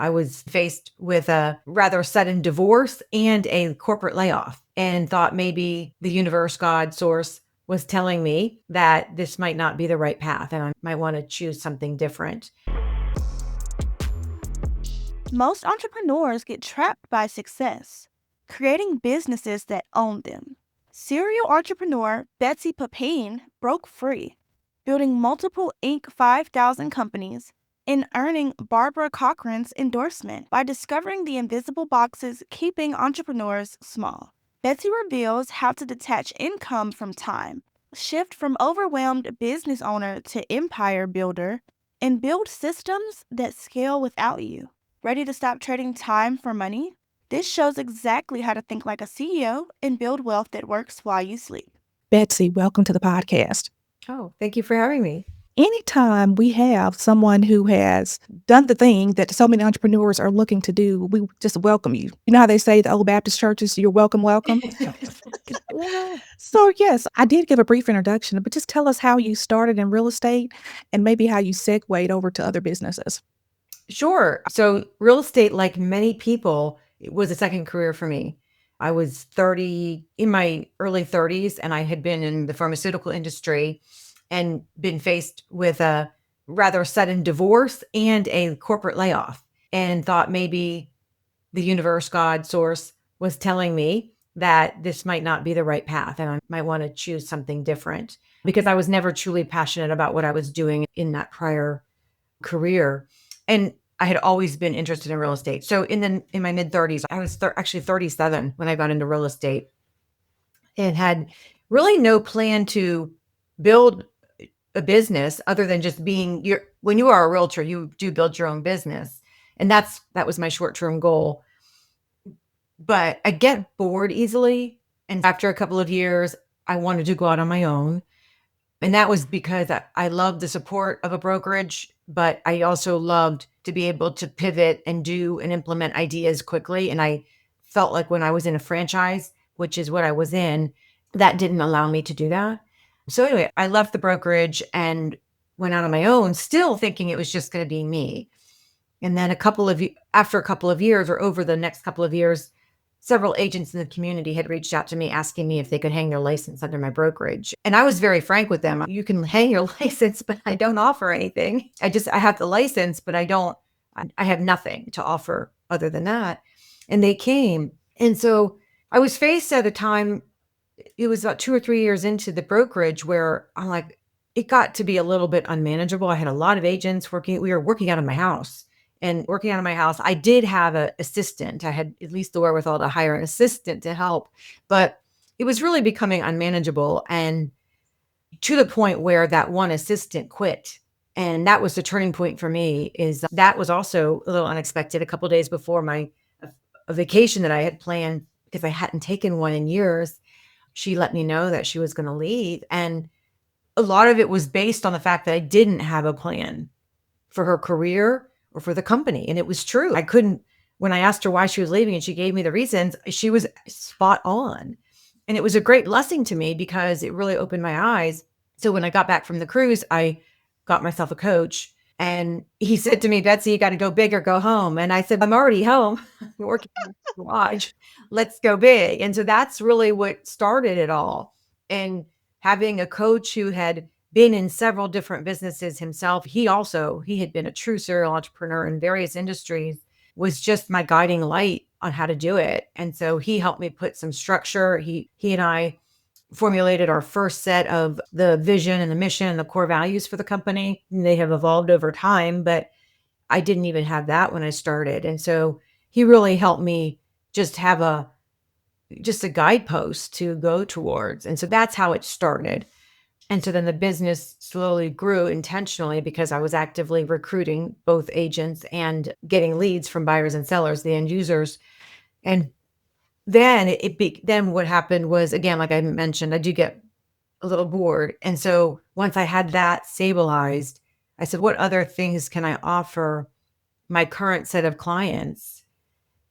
I was faced with a rather sudden divorce and a corporate layoff, and thought maybe the universe, God, source was telling me that this might not be the right path and I might want to choose something different. Most entrepreneurs get trapped by success, creating businesses that own them. Serial entrepreneur Betsy Pepine broke free, building multiple Inc. 5000 companies and earning Barbara Corcoran's endorsement by discovering the invisible boxes keeping entrepreneurs small. Betsy reveals how to detach income from time, shift from overwhelmed business owner to empire builder, and build systems that scale without you. Ready to stop trading time for money? This shows exactly how to think like a CEO and build wealth that works while you sleep. Betsy, welcome to the podcast. Oh, thank you for having me. Anytime we have someone who has done the thing that so many entrepreneurs are looking to do, we just welcome you. You know how they say the old Baptist churches, you're welcome, welcome? So yes, I did give a brief introduction, but just tell us how you started in real estate and maybe how you segued over to other businesses. Sure. So real estate, like many people, it was a second career for me. I was 30 in my early 30s, and I had been in the pharmaceutical industry and been faced with a rather sudden divorce and a corporate layoff, and thought maybe the universe, God, source was telling me that this might not be the right path and I might want to choose something different, because I was never truly passionate about what I was doing in that prior career. And I had always been interested in real estate. So in my mid 30s, I was actually 37 when I got into real estate, and had really no plan to build a business other than just being when you are a realtor, you do build your own business. And that was my short-term goal. But I get bored easily. And after a couple of years, I wanted to go out on my own. And that was because I loved the support of a brokerage, but I also loved to be able to pivot and do and implement ideas quickly. And I felt like when I was in a franchise, which is what I was in, that didn't allow me to do that. So anyway, I left the brokerage and went out on my own, still thinking it was just going to be me. And then after a couple of years, or over the next couple of years, several agents in the community had reached out to me asking me if they could hang their license under my brokerage. And I was very frank with them. You can hang your license, but I don't offer anything. I have the license, but I have nothing to offer other than that. And they came. And so I was faced at a time, it was about 2 or 3 years into the brokerage, where I'm like, it got to be a little bit unmanageable. I had a lot of agents working. We were working out of my house. And working out of my house, I did have an assistant. I had at least the wherewithal to hire an assistant to help, but it was really becoming unmanageable, and to the point where that one assistant quit. And that was the turning point for me. Is that was also a little unexpected. A couple of days before a vacation that I had planned, because I hadn't taken one in years, she let me know that she was going to leave. And a lot of it was based on the fact that I didn't have a plan for her career or for the company. And it was true. When I asked her why she was leaving and she gave me the reasons, she was spot on. And it was a great blessing to me because it really opened my eyes. So when I got back from the cruise, I got myself a coach, and he said to me, Betsy, you got to go big or go home. And I said, I'm already home. I'm working in the garage. Let's go big. And so that's really what started it all. And having a coach who had been in several different businesses himself. He had been a true serial entrepreneur in various industries, was just my guiding light on how to do it. And so he helped me put some structure. He and I formulated our first set of the vision and the mission and the core values for the company. And they have evolved over time, but I didn't even have that when I started. And so he really helped me just have just a guidepost to go towards. And so that's how it started. And so then the business slowly grew intentionally because I was actively recruiting both agents and getting leads from buyers and sellers, the end users. And then then what happened was, again, like I mentioned, I do get a little bored. And so once I had that stabilized, I said, what other things can I offer my current set of clients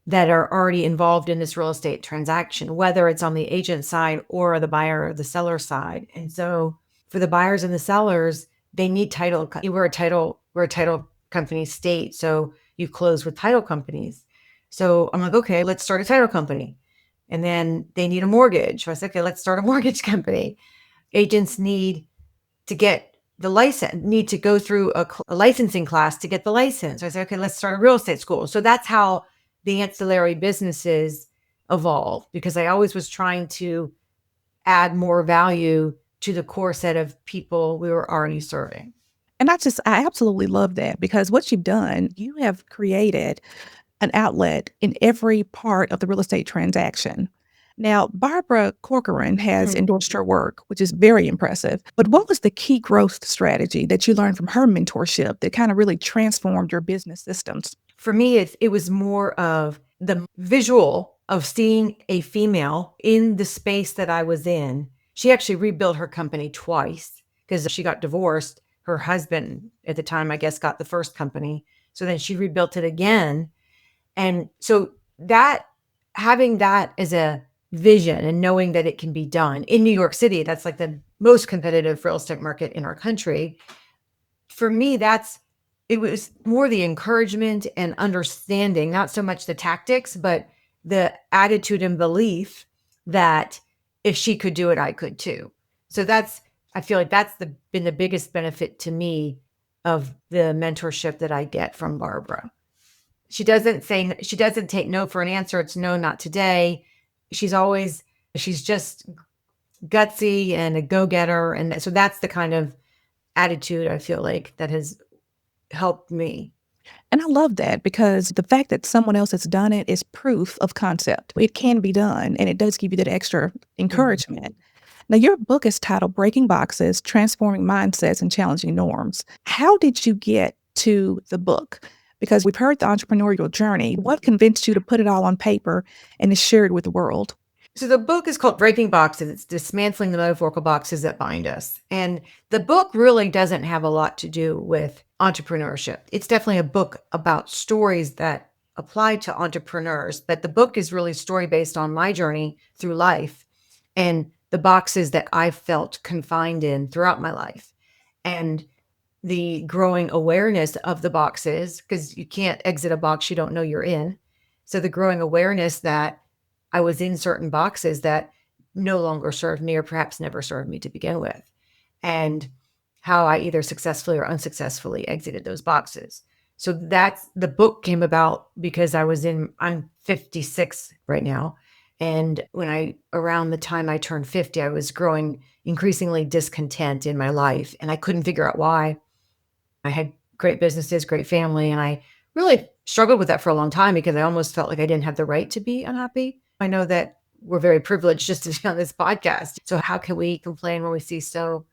that are already involved in this real estate transaction, whether it's on the agent side or the buyer or the seller side? And so for the buyers and the sellers, they need title. We're a title company state. So you close with title companies. So I'm like, okay, let's start a title company. And then they need a mortgage. So I said, okay, let's start a mortgage company. Agents need to get the license, need to go through a licensing class to get the license. So I said, okay, let's start a real estate school. So that's how the ancillary businesses evolved, because I always was trying to add more value to the core set of people we were already serving. And I absolutely love that because what you've done, you have created an outlet in every part of the real estate transaction. Now, Barbara Corcoran has endorsed your work, which is very impressive. But what was the key growth strategy that you learned from her mentorship that kind of really transformed your business systems? For me, it was more of the visual of seeing a female in the space that I was in. She actually rebuilt her company twice because she got divorced. Her husband at the time, I guess, got the first company. So then she rebuilt it again. And so that, having that as a vision and knowing that it can be done in New York City, that's like the most competitive real estate market in our country. For me, it was more the encouragement and understanding, not so much the tactics, but the attitude and belief that if she could do it, I could too. So I feel like that's been the biggest benefit to me of the mentorship that I get from Barbara. She doesn't take no for an answer. It's no, not today. She's just gutsy and a go-getter. And so that's the kind of attitude I feel like that has helped me. And I love that because the fact that someone else has done it is proof of concept. It can be done, and it does give you that extra encouragement. Now, your book is titled Breaking Boxes, Transforming Mindsets and Challenging Norms. How did you get to the book? Because we've heard the entrepreneurial journey. What convinced you to put it all on paper and to share it with the world? So the book is called Breaking Boxes. It's dismantling the metaphorical boxes that bind us. And the book really doesn't have a lot to do with entrepreneurship. It's definitely a book about stories that apply to entrepreneurs, but the book is really story based on my journey through life and the boxes that I felt confined in throughout my life, and the growing awareness of the boxes, because you can't exit a box you don't know you're in. So the growing awareness that I was in certain boxes that no longer served me or perhaps never served me to begin with, and how I either successfully or unsuccessfully exited those boxes. So the book came about because I'm 56 right now. And around the time I turned 50, I was growing increasingly discontent in my life, and I couldn't figure out why. I had great businesses, great family, and I really struggled with that for a long time because I almost felt like I didn't have the right to be unhappy. I know that we're very privileged just to be on this podcast. So how can we complain when we see so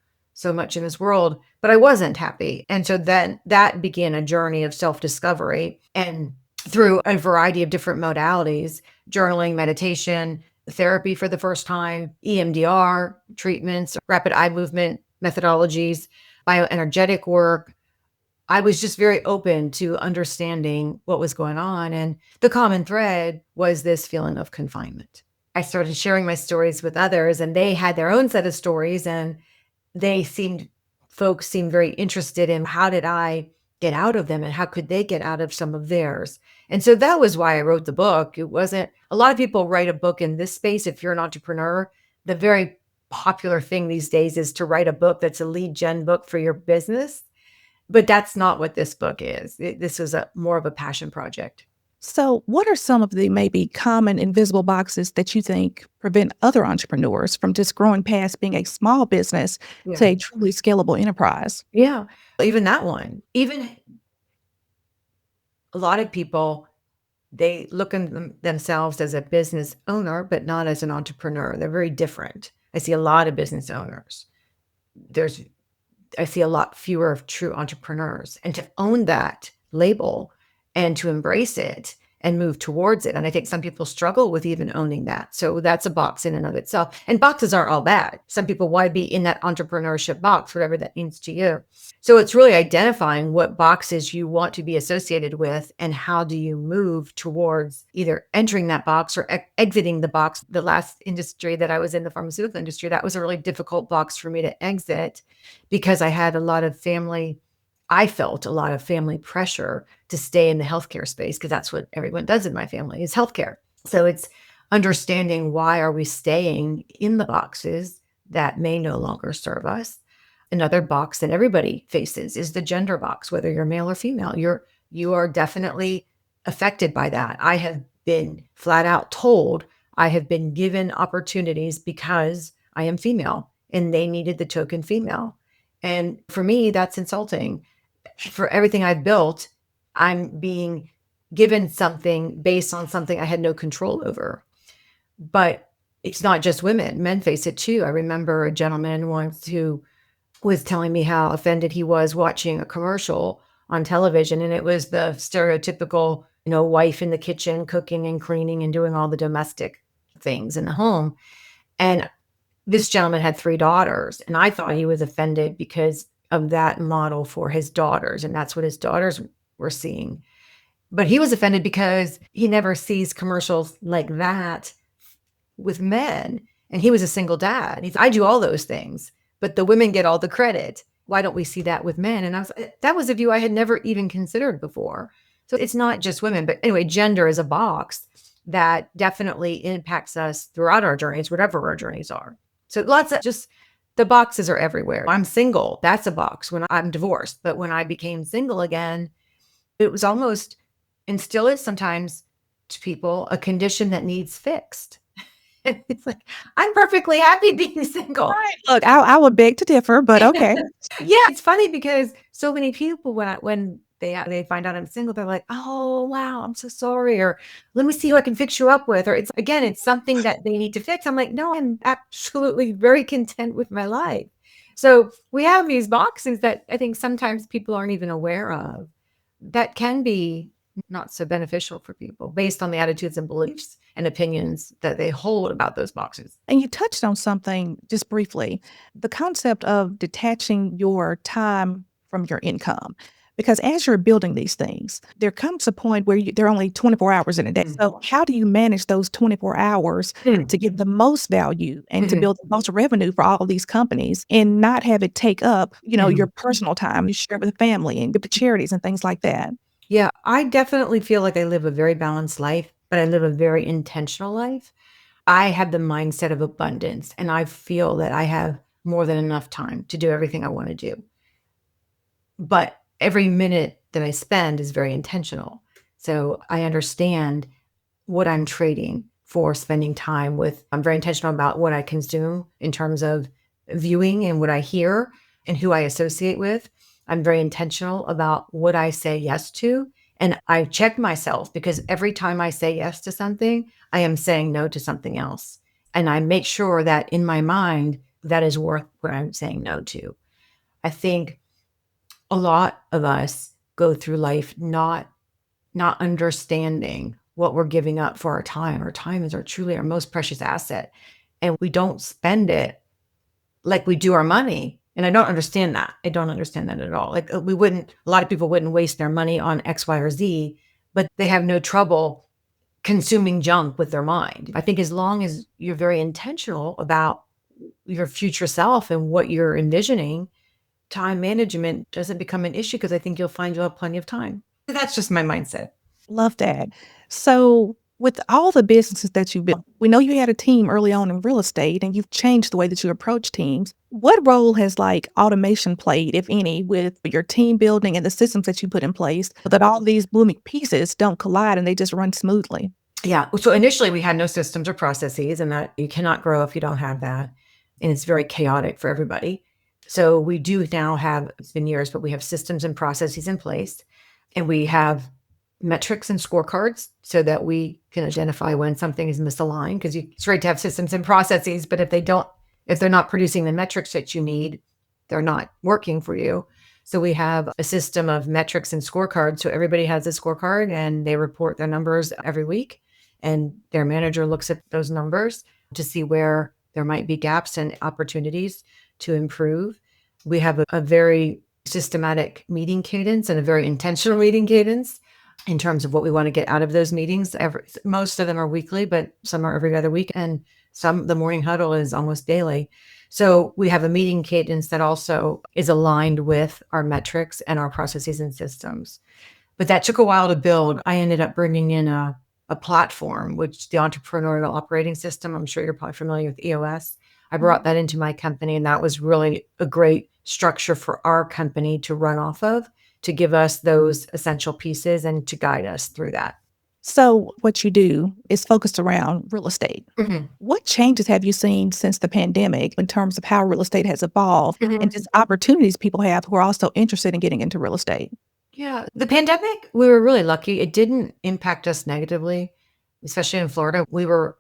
much in this world? But I wasn't happy. And so then that began a journey of self-discovery, and through a variety of different modalities, journaling, meditation, therapy for the first time, EMDR treatments, rapid eye movement methodologies, bioenergetic work. I was just very open to understanding what was going on. And the common thread was this feeling of confinement. I started sharing my stories with others, and they had their own set of stories, and folks seemed very interested in how did I get out of them and how could they get out of some of theirs. And so that was why I wrote the book. It wasn't, a lot of people write a book in this space. If you're an entrepreneur, the very popular thing these days is to write a book that's a lead gen book for your business. But that's not what this book is. This was more of a passion project. So, what are some of the maybe common invisible boxes that you think prevent other entrepreneurs from just growing past being a small business to a truly scalable enterprise? Yeah. Even that one. Even a lot of people, they look at themselves as a business owner, but not as an entrepreneur. They're very different. I see a lot of business owners. I see a lot fewer of true entrepreneurs, and to own that label and to embrace it and move towards it. And I think some people struggle with even owning that. So that's a box in and of itself. And boxes aren't all bad. Some people want to be in that entrepreneurship box, whatever that means to you. So it's really identifying what boxes you want to be associated with and how do you move towards either entering that box or exiting the box. The last industry that I was in, the pharmaceutical industry, that was a really difficult box for me to exit because I had a lot of family I felt a lot of family pressure to stay in the healthcare space because that's what everyone does in my family is healthcare. So it's understanding why are we staying in the boxes that may no longer serve us. Another box that everybody faces is the gender box, whether you're male or female. You are definitely affected by that. I have been flat out told I have been given opportunities because I am female and they needed the token female. And for me, that's insulting. For everything I've built, I'm being given something based on something I had no control over. But it's not just women, men face it too. I remember a gentleman once who was telling me how offended he was watching a commercial on television. And it was the stereotypical, wife in the kitchen, cooking and cleaning and doing all the domestic things in the home. And this gentleman had 3 daughters. And I thought he was offended because of that model for his daughters. And that's what his daughters were seeing. But he was offended because he never sees commercials like that with men. And he was a single dad. I do all those things, but the women get all the credit. Why don't we see that with men? And that was a view I had never even considered before. So it's not just women, but anyway, gender is a box that definitely impacts us throughout our journeys, whatever our journeys are. So lots of just the boxes are everywhere. I'm single. That's a box when I'm divorced. But when I became single again, it was almost, and still is sometimes to people, a condition that needs fixed. It's like, I'm perfectly happy being single. Right. Look, I would beg to differ, but okay. Yeah, it's funny because so many people when they find out I'm single, they're like, "Oh, wow, I'm so sorry," or "Let me see who I can fix you up with," or it's something that they need to fix. I'm like, "No, I'm absolutely very content with my life." So we have these boxes that I think sometimes people aren't even aware of that can be not so beneficial for people based on the attitudes and beliefs and opinions that they hold about those boxes. And you touched on something just briefly, the concept of detaching your time from your income. Because as you're building these things, there comes a point where they're only 24 hours in a day. So, how do you manage those 24 hours to get the most value and to build the most revenue for all of these companies and not have it take up, your personal time? You share it with the family and give to charities and things like that. Yeah, I definitely feel like I live a very balanced life, but I live a very intentional life. I have the mindset of abundance, and I feel that I have more than enough time to do everything I want to do. But every minute that I spend is very intentional. So I understand what I'm trading for spending time with. I'm very intentional about what I consume in terms of viewing and what I hear and who I associate with. I'm very intentional about what I say yes to. And I check myself because every time I say yes to something, I am saying no to something else. And I make sure that in my mind, that is worth what I'm saying no to. I think a lot of us go through life not understanding what we're giving up for our time. Our time is truly our most precious asset. And we don't spend it like we do our money. And I don't understand that. I don't understand that at all. Like a lot of people wouldn't waste their money on X, Y, or Z, but they have no trouble consuming junk with their mind. I think as long as you're very intentional about your future self and what you're envisioning, time management doesn't become an issue because I think you'll find you'll have plenty of time. That's just my mindset. Love that. So, with all the businesses that you've built, we know you had a team early on in real estate and you've changed the way that you approach teams. What role has automation played, if any, with your team building and the systems that you put in place so that all these blooming pieces don't collide and they just run smoothly? Yeah. So initially we had no systems or processes, and that you cannot grow if you don't have that. And it's very chaotic for everybody. So we do now have, it's been years, but we have systems and processes in place, and we have metrics and scorecards so that we can identify when something is misaligned, because it's great to have systems and processes, but if they're not producing the metrics that you need, they're not working for you. So we have a system of metrics and scorecards. So everybody has a scorecard and they report their numbers every week, and their manager looks at those numbers to see where there might be gaps and opportunities to improve. We have a very systematic meeting cadence and a very intentional meeting cadence in terms of what we want to get out of those meetings. Most of them are weekly, but some are every other week. And the morning huddle is almost daily. So we have a meeting cadence that also is aligned with our metrics and our processes and systems. But that took a while to build. I ended up bringing in a platform, which the entrepreneurial operating system, I'm sure you're probably familiar with EOS. I brought that into my company, and that was really a great structure for our company to run off of, to give us those essential pieces and to guide us through that. So what you do is focused around real estate. Mhm. What changes have you seen since the pandemic in terms of how real estate has evolved and just opportunities people have who are also interested in getting into real estate? Yeah, the pandemic, we were really lucky. It didn't impact us negatively, especially in Florida. We were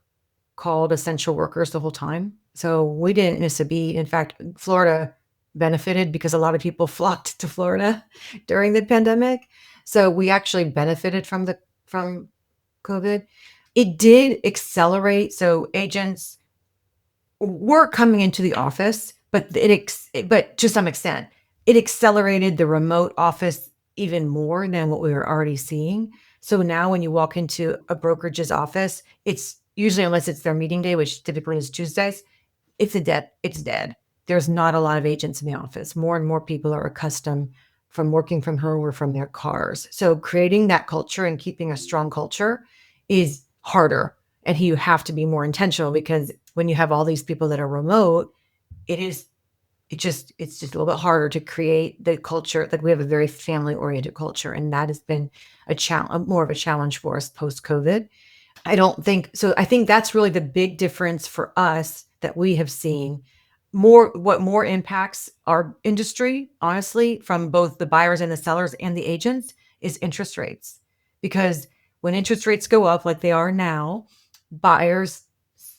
called essential workers the whole time. So we didn't miss a beat. In fact, Florida benefited because a lot of people flocked to Florida during the pandemic. So we actually benefited from COVID. It did accelerate. So agents were coming into the office, but but to some extent, it accelerated the remote office even more than what we were already seeing. So now when you walk into a brokerage's office, it's usually, unless it's their meeting day, which typically is Tuesdays, it's dead. There's not a lot of agents in the office. More and more people are accustomed from working from home or from their cars. So creating that culture and keeping a strong culture is harder. And you have to be more intentional, because when you have all these people that are remote, it's just a little bit harder to create the culture. Like, we have a very family oriented culture, and that has been more of a challenge for us post COVID. I think that's really the big difference for us that we have seen. What more impacts our industry, honestly, from both the buyers and the sellers and the agents, is interest rates. Because when interest rates go up like they are now, buyers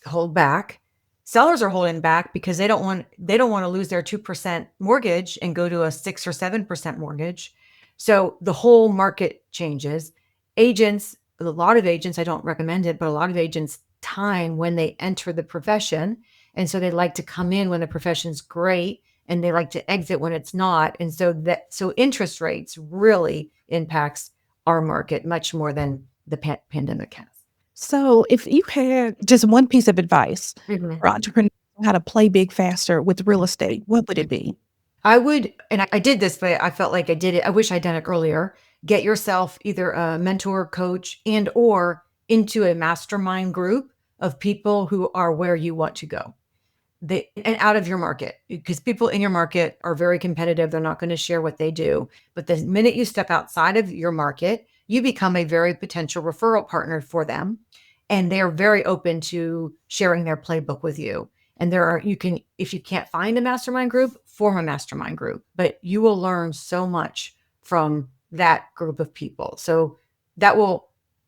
hold back. Sellers are holding back because they don't want to lose their 2% mortgage and go to a 6 or 7% mortgage. So the whole market changes. A lot of agents, I don't recommend it, but a lot of agents time when they enter the profession. And so they like to come in when the profession's great, and they like to exit when it's not. And so interest rates really impacts our market much more than the pandemic has. So if you had just one piece of advice Mhm. for entrepreneurs on how to play big faster with real estate, what would it be? I would, and I did this, but I felt like I did it. I wish I'd done it earlier. Get yourself either a mentor, coach, and or into a mastermind group of people who are where you want to go. And out of your market, because people in your market are very competitive. They're not going to share what they do. But the minute you step outside of your market, you become a very potential referral partner for them. And they're very open to sharing their playbook with you. And if you can't find a mastermind group, form a mastermind group, but you will learn so much from that group of people. So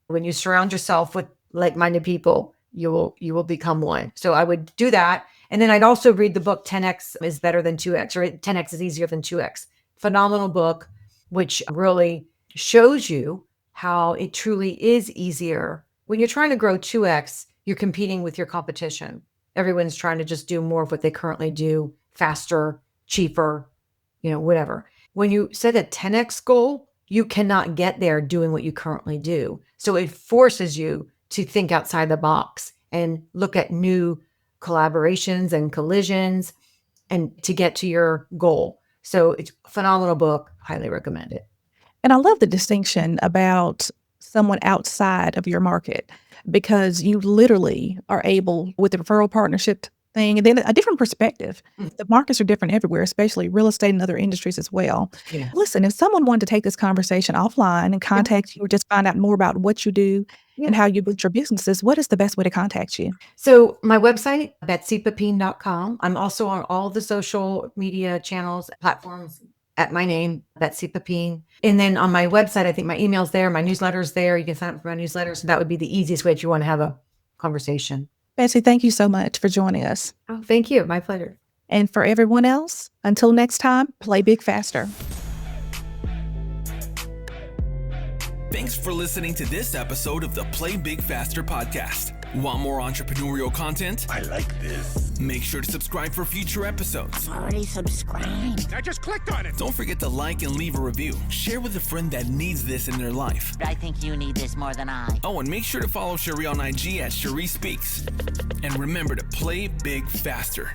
when you surround yourself with like-minded people, you will become one. So I would do that. And then I'd also read the book 10X is better than 2X, or 10X is easier than 2X. Phenomenal book, which really shows you how it truly is easier. When you're trying to grow 2X, you're competing with your competition. Everyone's trying to just do more of what they currently do, faster, cheaper, whatever. When you set a 10X goal, you cannot get there doing what you currently do. So it forces you to think outside the box and look at new collaborations and collisions and to get to your goal. So it's a phenomenal book. Highly recommend it. And I love the distinction about someone outside of your market, because you literally are able, with the referral partnership thing, and then a different perspective. The markets are different everywhere, especially real estate and other industries as well. Yeah. Listen, if someone wanted to take this conversation offline and contact you or just find out more about what you do and how you build your businesses, what is the best way to contact you? So my website, betsypepine.com. I'm also on all the social media channels, platforms at my name, Betsy Pepine. And then on my website, I think my email's there, my newsletter's there. You can sign up for my newsletter. So that would be the easiest way if you want to have a conversation. Betsy, thank you so much for joining us. Oh, thank you. My pleasure. And for everyone else, until next time, play big faster. Thanks for listening to this episode of the Play Big Faster podcast. Want more entrepreneurial content? I like this. Make sure to subscribe for future episodes. Already subscribed. I just clicked on it. Don't forget to like and leave a review. Share with a friend that needs this in their life. I think you need this more than I. Oh, and make sure to follow Scherrie on IG at Scherrie Speaks. And remember to play big faster.